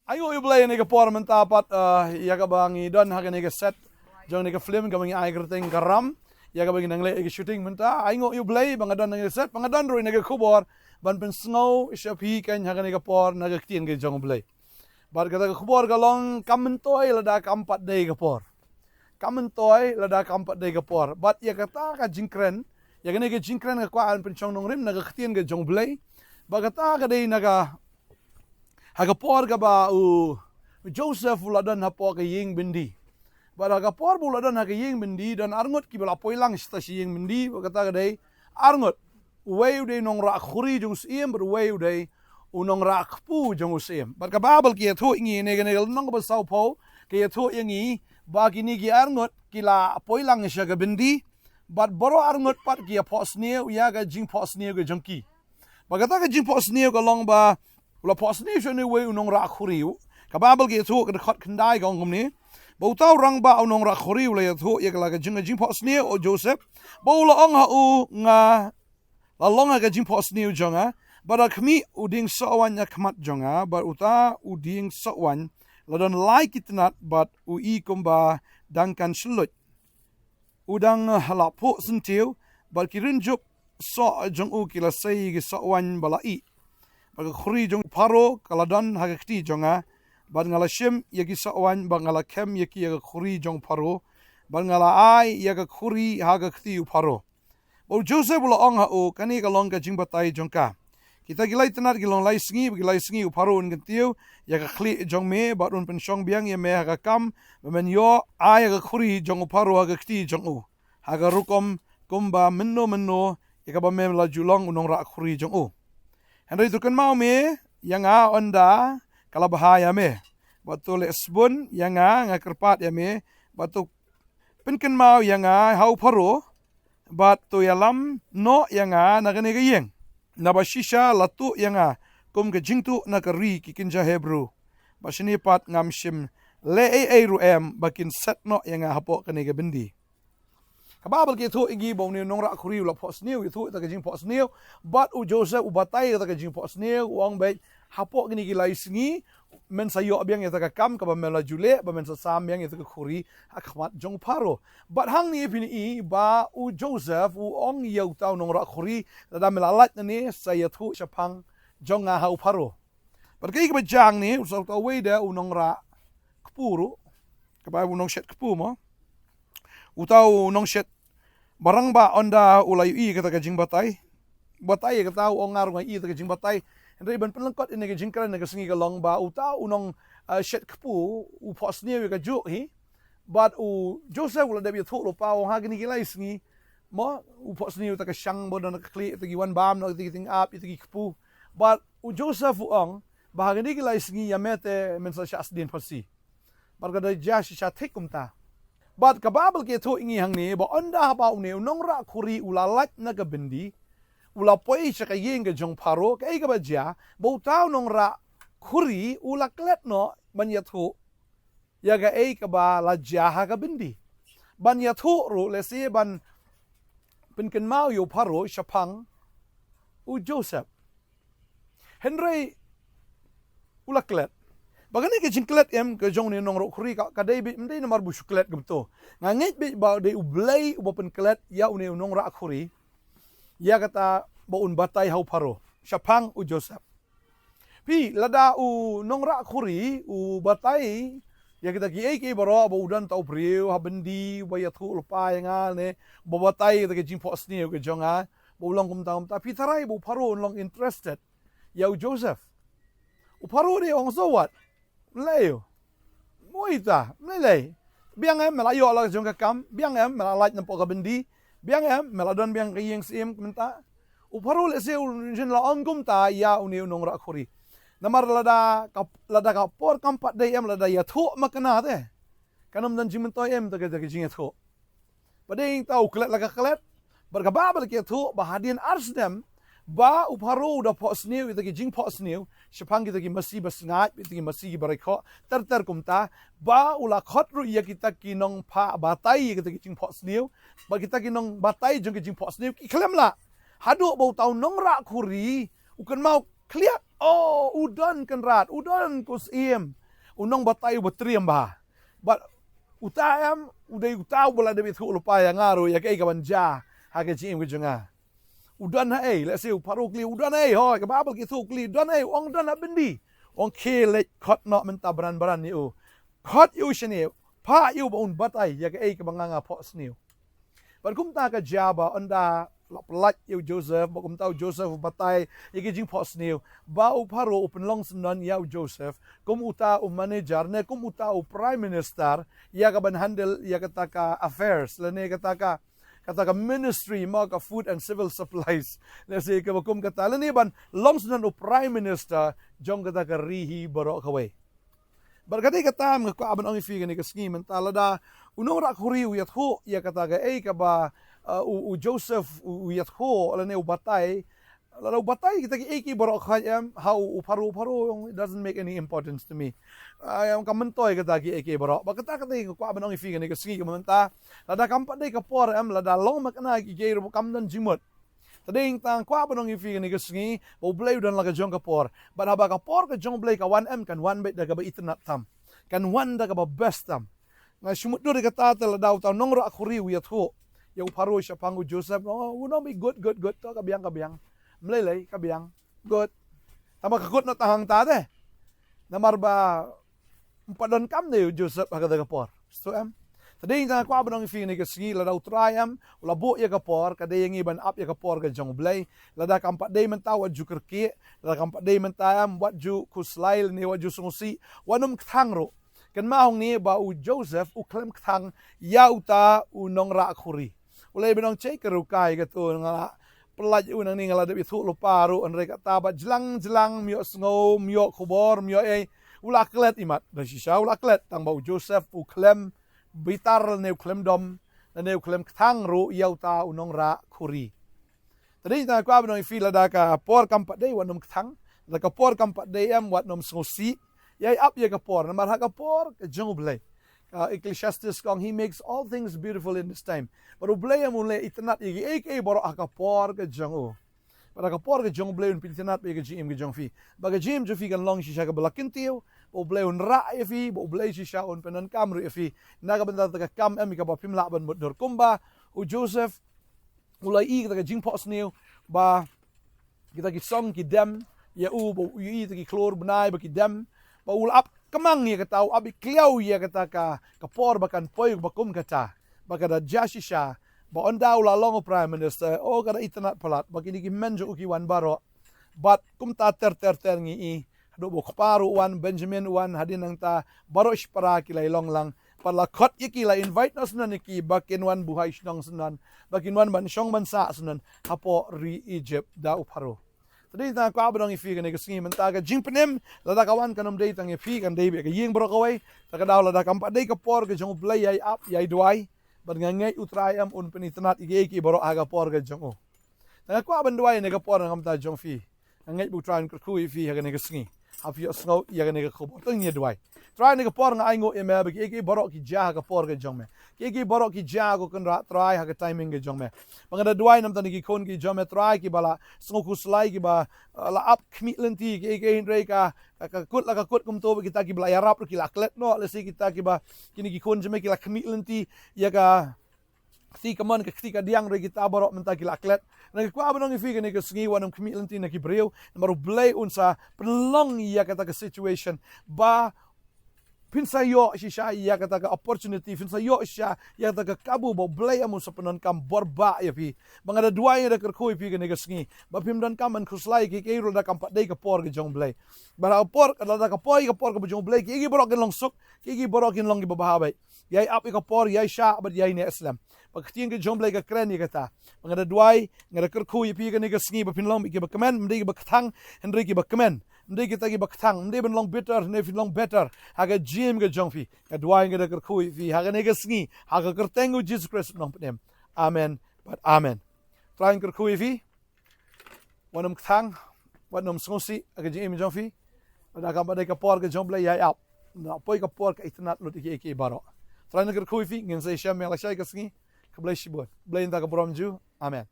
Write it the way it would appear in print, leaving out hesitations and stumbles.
Ayo iblay ni ka por mentapat ya ka bangi don ha ni ka set jong ni ka film ka bangi ai kerting karam ya ka bangi nangle ka shooting menta ayo iblay bang don ni set bang don ro ni ka kubor ban pen snow shapi kan ha ni ka por na ka tien ka jong blay bar ka kubor ka long kamentoy lada kampat day ka por kamentoy lada kampat day ka por bat ya kata ka jingkren ya ka ni ka jingkren ka kwaan pen chong nong rim na ka tien ka jong blay ba kata ka day na ka Hagapor ka ba Joseph uladan hapo ka ying bindi. Bara hagapor uladan ha ka ying bindi dan arngot ki bala poilang sta si ying bindi kata ka day arngot uway uday nong ra khuri jong siem ber uway uday unong ra khpu jong siem. Bar ka babal ki thu ingi ne ganel nong ba sau po ki thu ingi ba kini ki arngot kila poilang sya ka bindi bat boro arngot pat ki pos niu ya ga jing pos niu ga jongki. Ba kata ka jing pos niu ka long ba Ula pos ni shone we unong ra khuriu kababal ge thu ka khat khandai gong ni bautau rang ba unong ra khuriu le thu ye ka jing pos ni o Joseph baula ong ha u nga la longa ga jing pos ni jonga bara khmi uding sawan ya khmat jonga bar uta uding sawan la don like it not but u I komba dangkan slut udang halapo sentiu bar kirin jup so jong u kila sei ge sawan balai Baga khuri jong paro kaladan haga kti jonga bad ngala shim yagi sawan bangala kem yaki yaga khuri jong paro bad ngala ai yaga khuri haga kti paro bo Joseph lo ong ha o kani ka long ka jing batai jongka kita gilai tenar gilong lai singi paro un gentiu yaga khli jong me bad un pen shong biang ye me haga kam men yo ai yaga khuri jong paro haga kti jong u haga rukom kumba menno yaga ba me la julong unong ra khuri jong u Henry tu kan mau me yang onda kala bahaya me batu lesbon yang kerpat ya me batu penken mau yang hau paro batu yalam no yang nagane gayeng nabashisha latu yang kum ke jingtu nakari kikinja Hebrew basini pat ngamshim le ru bakin set no yang hapo kane ga bindi Kababal ki thu igi bong ni nong ra khuri la pos niu thu ta ka jing pos niu but u Joseph u batai ta ka jing pos niu wang bai hapo gini ki lai singi men sayo abiang ya ta ka kam ka ba mela jule ba men sa sam yang ya ta ka khuri akhmat jong paro but hang ni pini I ba u Joseph u ong yau tau nong ra khuri da melalat ni saya thu chapang jong nga hau paro but kai ka jang ni u sa ta we da u nong ra kpuru ka ba u nong shet kpu mo utau nong shet barang ba onda ulai I kata ka jing batai ka tau ongar ngai I ta ka jing batai ndai ban penlengkot ini ka jing kran ka singi ka long ba utau unong shet kpu u pos ni ka ju hi but u Joseph ula debi thu lo pa ha gini gilai singi mo u pos ni ta ka shang bo na ka kli ta gi wan bam no ti ting up ti kpu but u Joseph ong ba gini gilai singi ya mete men sa shas din pasi barga da jashi sha thikum ta But kababal ke thu ingi hang ni ba onda ba une nong ra khuri ulalat na ka bindi ula poi sa ka yeng ka jong paro ka ka ba ja bo tao nong ra khuri ulaklet no ban ya thu ya ga ka ba la ja ha ka bindi ban ya thu ro le se ban pen ken mau yo paro shapang u Joseph Henry ulaklet Bagani ke jingklet ke jong ni nong ro khuri ka dai bi mdai namar bu shuklet gumto ngangit bi ba de ublai ubapen klet ya une nong ra khuri ya kata ba un batai hau paro shapang u Joseph pi lada u nong ra khuri u batai ya kita ki baro ba udan tau priu ha bendi ba ya thu lupa yang ne ba batai ke jing pos ni ke jonga ba ulong kum ta pi tarai bu paro long interested ya u Joseph u paro de ong so what Leo, moita, melay. Biang melayo ala jong kam, biang melalait nampo ka bendi, biang meladon biang kayeng sim kumenta. Uparo le se jin la ongum ta ya uni unong ra khuri. Namar lada ka por kampat dai lada ya thu makana te. Kanam dan jimento ta ka jing thu. Bading tau klet la ka klet, berkababal ke thu bahadian arsdem ba uparo da pos niu ita ki jing pos niu shapang kita ki masi basngat ita ki masi ki barekho ter kumta ba ula khotru ya kita ki nong pha batai kita ki jing pos niu ba kita ki nong batai jong ki jing pos niu ki klem la hadu bo tau nong ra khuri ukan mau Kliat, oh, udan kan rat, udan kus iem. Unong batay batriam ba. But utayam, uday utaw bala debit hulupaya ngaro ya kay kabanja. Haga jim kujunga. Udan na let's say parukli udan ho, kababal kitukli udan ong udan na bendi. Ong kele kot not menta baran ni u. Kot yu shani, pa yu ba un batay ya kay kabanga pos niu. But kum ta ka jaba onda laplat yu Joseph, ba kum tau Joseph batay ya jing pos niu. Ba u paro open long sunan ya Joseph, kum uta manager ne kum uta prime minister ya ka ban handle ya kataka affairs lane kataka ministry mga ka food and civil supplies. Nasi ka bakum kata lani ban long sunan o prime minister jong kataka rihi baro kaway. Barkati kata mga kaaban ang ifigan ni kasngi mentala da unong rak huri uyat ho ya kataka ka ba u Joseph uyat ho lani u batay lalu batay kita ki baro kayam how paru it doesn't make any importance to me. Ang kamantoy kata ki baro bakata kata ko aban ang ifigan ni kasngi kamanta lada kampat day kapor lada long makana ki ro kamdan jimot tading tang ko aban ang ifigan ni kasngi bo blay dan laga jong kapor but haba kapor ka jong blay ka 1m kan 1 bet daga ba itnat tam kan 1 daga ba best tam nga sumut do kata lada taw nongro akuri uyat ho yung paru siya pangu Joseph no be good to kabiyang Mlelay, kabiyang, good. Tama kakot na tahang tate. Namarba, umpadon kam na yung Joseph agad kapor. So, tadi yung kwa ba nang ifing ni kasngi, ladaw trayam, ulabo ya kapor, kada yung iban up ya kapor ka jong blay, lada kampat day man tawad ju kerki, lada kampat day man tayam, wat ju kuslail ni wat ju sungusi, wanum ktangro. Kan mahong ni ba u Joseph, u klem ktang, yauta u nong raakuri. Ulay binong checker u kay gato nga, pelaj unang ni ngala debi thu paru an reka tabat jelang mio sngo mio kubor mio ula klet imat da shisha ula klet tang bau Joseph u klem bitar ne klem dom ne klem ktang ru yauta unong ra khuri tadi ta kwa bno fila da ka por kampat dei wanum ktang da ka por kampat dei am wat nom snosi yai up ye ka por na mar ha ka por ka jongle Ecclesiastes kong he makes all things beautiful in this time. Pero blaya mo le itanat igi boro akapor ka jong Para kapor ka jong blay un pitanat be ka jim ka jong fi. Baga jim jo fi kan long shisha ka balakintiyo. Bo blay un ra fi bo blay shisha un penan kamru fi. Naga banda ka kam ka ba pimla ban modor kumba u Joseph ulai i ka jim pos niu ba kita ki song ki dem ya u bo i ki klor benai ba ki dem ba ul up kamang ya kataw abi kliaw ya kata ka kapor bakan poy bakum kata baka da jashisha ba ondaw la long prime minister o kada itanat palat bagini ki menjo uki wan baro but kum ta ter ngi i do bo kparu wan Benjamin wan hadin ang ta baro ispara kilay long lang pala khot iki la invite nas na niki bakin wan buhay snong sunan bakin wan ban syong bansa sunan hapo ri Egypt da uparo. Tadi ta ko abang ifi kan ngi mentaga jingpenem lada kawan kanom day tang ifi kan day ka ying bro kawai ta daw lada kampat day ka por ka jong blay yai up yai duai bar ngai utrayam un penitanat igi bro aga por ka jong ta ko abang duai ne ka por ngam ta jong fi ngai bu tran ku ifi ha kan ngi hafi sngo ya kan ngi ko tang ni duai try ne ka por nga aingo e me ba igi bro ki ja ka por ka jong me igi boro ki ja ko kan ra try ha ka timing ka jong me pangada duai nam tan ki kon ki jong me try ki bala sngo ku slai ki ba la up kmitlenti ki hindre ka kut kum to kita ki bla yarap ki la klet no le si kita ki ba kini ki kon jeme ki la kmitlenti ya ka si kaman ka si ka diang re kita boro menta ki la klet na ko abang ifi ka ni ka sngi wanam kmitlenti na ki breu maru blay unsa penlong ya kata ka situation ba pinsa yo shisha ya kata ka opportunity pinsa yo shisha ya kata ka kabu bo blay amun sa penon kam borba ya pi bangada dua ya da kerkoi pi ka negasngi ba pim dan kam an khuslai ki keiro da kam padai ka por ka jong blay bara por ka da ka poi ka por ka jong blay ki borok long suk ki borok long ki babahabay yai ap ka por yai sha ba yai ne islam pagtiin ka jong blay ka kren ya kata bangada dua ngada kerkoi pi ka negasngi ba pinlong ki ba kemen mdi ba katang hendri ki ba kemen mdi kita ki baktang mdi ben long bitter ne fin long better haga jim ga jongfi ga dwaing ga der kui fi haga ne ga sngi haga kertengu Jesus Christ long pedem amen but amen trying ker kui fi wanam ktang wanam sngosi aga jim jongfi ada ka badai ka por ga jomble ya ap na poi ka por ka itnat lut ki baro trying ker kui fi ngin sai sham la shai ka sngi ka blai shibot blai nda ka bromju amen